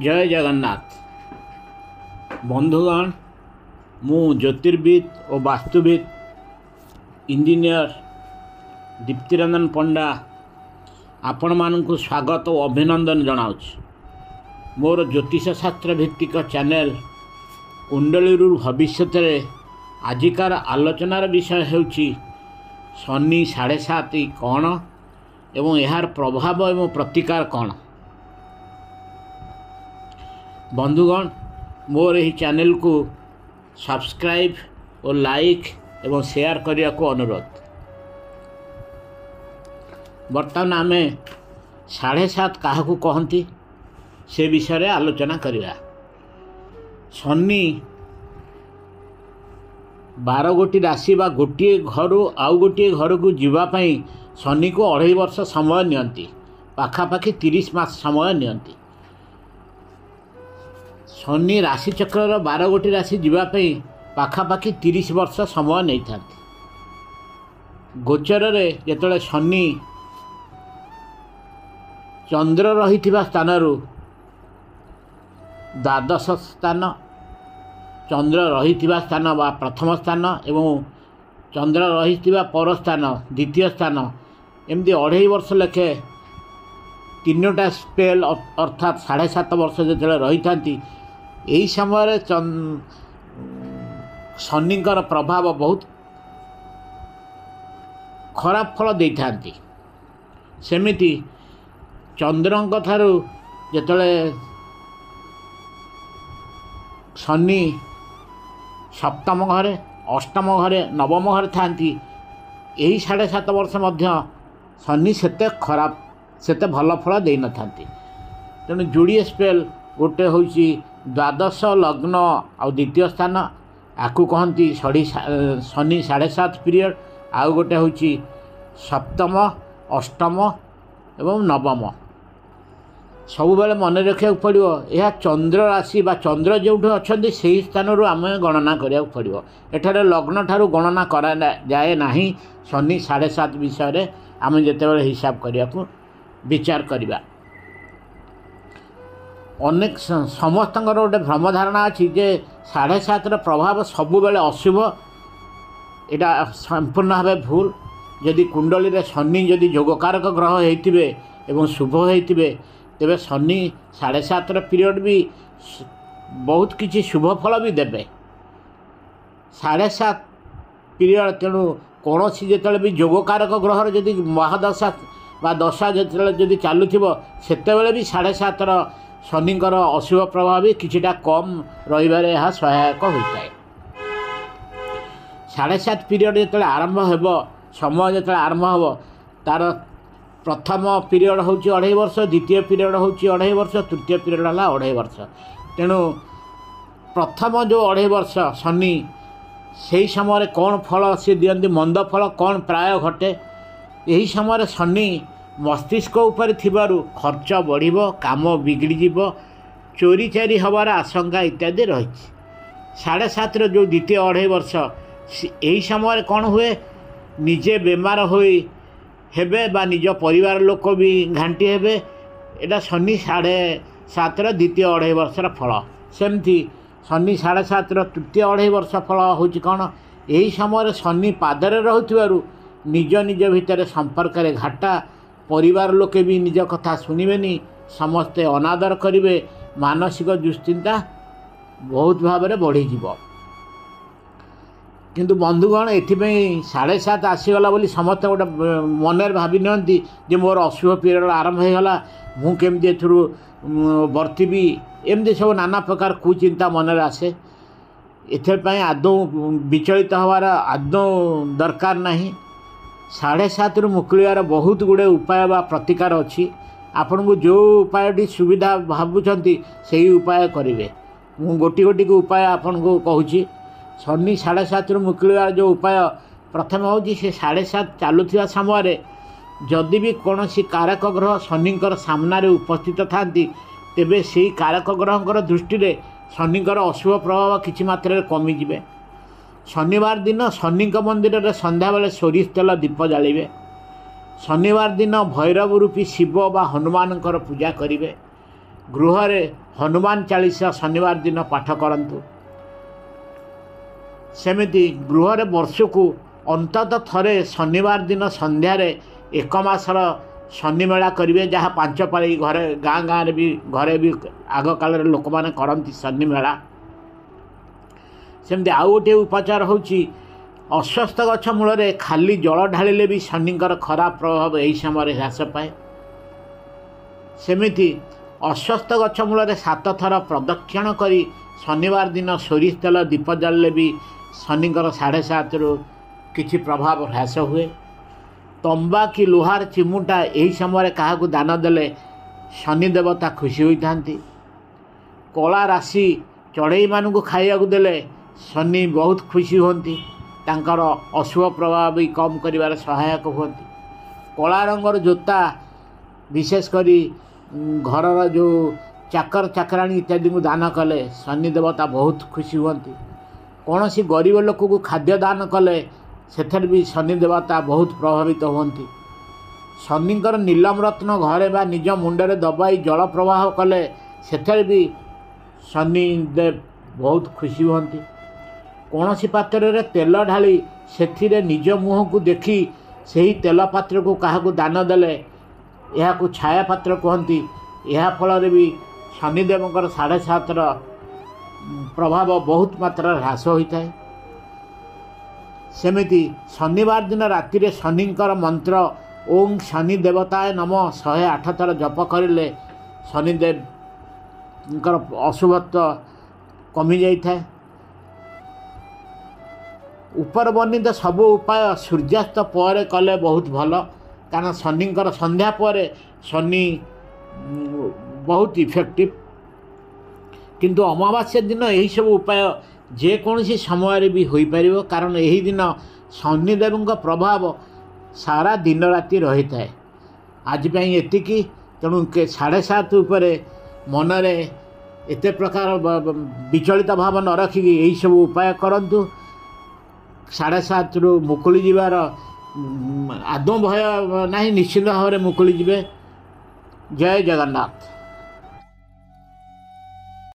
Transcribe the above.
जय जगन्नाथ बंधुगण मु ज्योतिर्विद और वास्तुविद इंजीनियर दीप्तिरंजन पंडा आपण मानक स्वागत और अभिनंदन जनाऊँ। मोर ज्योतिष शास्त्र भित्तिक चैनल कुंडली भविष्य आजिकार आलोचनार विषय होउछि शनि 7.5 कौन एवं यार प्रभाव एवं प्रतिकार कौन। बंधुगण मोर यही चैनल को सब्सक्राइब और लाइक एवं शेयर करने को अनुरोध। बर्तमान आम 7.5 क्या कहती से विषय आलोचना करिया। शनि 12 गोटी राशि बा गोटे घर आउ गोटे घर को जीवाई शनि को 2.5 वर्ष समय नियंती, पाखापाखि 30 मास समय नियंती। शनि राशि चक्र 12 गोटी राशि जीवाई पाखापाखि 30 वर्ष समय नहीं था। गोचर जो शनि चंद्र रही स्थान द्वादश स्थान, चंद्र रही स्थान बा प्रथम स्थान एवं चंद्र रही पर स्थान द्वितीय स्थान एमती 2.5 वर्ष लेखे 3टा स्पेल अर्थात 7.5 वर्ष जो रही था। यही समय शनिकर प्रभाव बहुत खराब फल दे था। सेमिति चंद्रंक ठारू जेतले शनि सप्तम घरे अष्टम घरे नवम घरे थांती, यही 7.5 वर्ष मध्य शनि सेते खराब सेते भल फल दे न थांती। तेणु जोड़िए स्पेल गोटे हूँ द्वादश लग्न आउ द्वितीय स्थान आपको कहती शनि 7.5 पीरियड, आउ गोटे हूँ सप्तम अष्टम एवं नवम। सब बेले मन रखा पड़ो यह चंद्र राशि बा चंद्र जो अच्छा से स्थान आम गणना करा पड़ो। एठारे लग्न ठारू गणना करा जाए ना। शनि 7.5 विषय आम जिते हिसाब करने को विचार करवा। अनेक समस्त गोटे भ्रम धारणा अच्छी जे 7.5 प्रभाव सब बेले अशुभ, यहाँ संपूर्ण भाव भूल। जदि कुंडली रे शनि जदि जोगकारक ग्रह होइतिबे एवं शुभ होइतिबे तेबे शनि 7.5 पीरियड भी बहुत किसी शुभ फल भी देबे। 7.5 पीरियड तेणु कौन सी जिते भी जोगकारक ग्रह जदि महादशा बा दशा जदि चलुथिबो सेतेबेले भी 7.5 शनिकर अशुभ प्रभाव भी किछिटा कम रहिबारे यह सहायक होता है। 7.5 पीरियड जिते आरंभ हेबो समय जो आरंभ हो तार प्रथम पीरियड हूँ 2.5 वर्ष, द्वितीय पीरियड हूँ 2.5 वर्ष, तृतीय पीरियड है 2.5 वर्ष। तेणु प्रथम जो 2.5 वर्ष शनि से समय कौन फल सी दियंती मंद फल कौन प्राय घटे। यही समय शनि मस्तिष्क उपर थिबारु खर्च बढ़िबो, काम बिगड़, चोरी चारी हबार आशंका इत्यादि रही। 7.5 जो द्वितीय 2.5 वर्ष यही समय कौन हुए निजे बेमार होई हेबे बा निज परिवार लोक भी घांटी हेबे। एटा शनि 7.5 द्वितीय 2.5 वर्षर फल। सेमती शनि 7.5 तृतीय 2.5 वर्ष फल हूँ कौन यही समय शनि पादरे रहुथिबारु निज निज भितर संपर्क रे घाटा, परिवार लोके भी निज कथा सुनिबेनी, समस्ते अनादर करिवे, मानसिक दुश्चिंता बहुत भाव में बढ़ी जीव। किंतु बंधुगण एथिपाई 7.5 आसीगला बोली समस्त गोटे मन भावी नियंती जे मोर अशुभ पीरियड आरंभ होगा मु केमती एथुरु बर्तिबी, एमती सब नाना प्रकार कुचिंता मन आसे। एथपाई आदौ विचलित हबार आदौ दरकार नहीं। 7.5 मुकुलियार बहुत गुड़े उपाय बा प्रतिकार अच्छी। आपन को जो उपायटी सुविधा भावुंट से उपाय करेंगे। मु गोटी गोटी को उपाय आपन को कहूँ। शनि 7.5 मुकुलियार जो उपाय प्रथम हूँ से 7.5 चलुवा समय जदि भी कौन सी कारक ग्रह शनिकर सामने उपस्थित था तेबे से कारक ग्रहकर दृष्टि में शनिकर अशुभ प्रभाव किसी मात्रा कमिजे। शनिवार दिन शनि मंदिर में संध्या बेले सोरिष तेल दीप जालिबे। शनिवार दिन भैरव रूपी शिव बा हनुमान पूजा करेंगे। गृह हनुमान चालीसा शनिवार दिन पाठ करंतु। सेमिति गृह वर्ष को अंततः थरे शनिवार दिन संध्यारे एक मासर शनि मेला करेंगे, जहाँ 5 पाली घरे गाँ गाँव घरे भी आग काल लोक मैंने करती शनि मेला। सेमती आउ गोटे उपचार होची अस्वस्थ गछ मूल खाली जल ढालिले भी शनिंकर खराब प्रभाव यही समय ह्रास पाए। सेमिति अस्वस्थ गछ मूल 7 थर प्रदक्षिण करी शनिवार दिन सोरिष तेल दीप जाले भी शनिंकर 7.5 रु किछि प्रभाव ह्रास हुए। तंबा कि लुहार चिमुटा यही समय क्या दान देले शनि देवता खुशी होता। कला राशि चढ़ई मानू खाइया देले शनि बहुत खुशी होती, तांकर अशुभ प्रभाव भी कम करिवार सहायक होती। कला रंगर जोता विशेषकर घरर जो चाकर चाकराणी इत्यादि को दान कले शनि देवता बहुत खुशी होती। कौन सी गरीब लोक को खाद्य दान कले सेठर भी शनि देवता बहुत प्रभावित होती। शनिंकर नीलम रत्न घरे बा निज मुंडरे दबाई जल प्रवाह कले सेठर भी शनि देव बहुत खुशी होती। कौन सी पात्र रे तेल ढाली से निज मुह को देखी सही तेल पात्र को क्या दान देले यह छाया पात्र कहती। यह फल भी शनिदेवंकर 7.5 प्रभाव बहुत मात्रा ह्रास होता है। सेमिति शनिवार दिन राति शनिंकर मंत्र ओं शनि देवताय नम 108 थर जप करें शनिदेव अशुभत्व कमी जाए। ऊपर वर्णित सबू उपाय सूर्यास्त पर कले बहुत भल, कारण शनिंकर संध्या पर शनि बहुत इफेक्टिव। किंतु अमावास्या दिन यही सब उपाय जेकोसी समय भी हो पार, कारण यही दिन शनिदेव प्रभाव सारा दिन राति रही है। आज एतिकी तेणु 7.5 उपर मनरे एत प्रकार विचलित भाव न रखिकी यही सब उपाय करंतु। 7.5 रु मुकुली जीवार आदौ भय ना, निश्चित भाव में मुकुली जीवे। जय जगन्नाथ।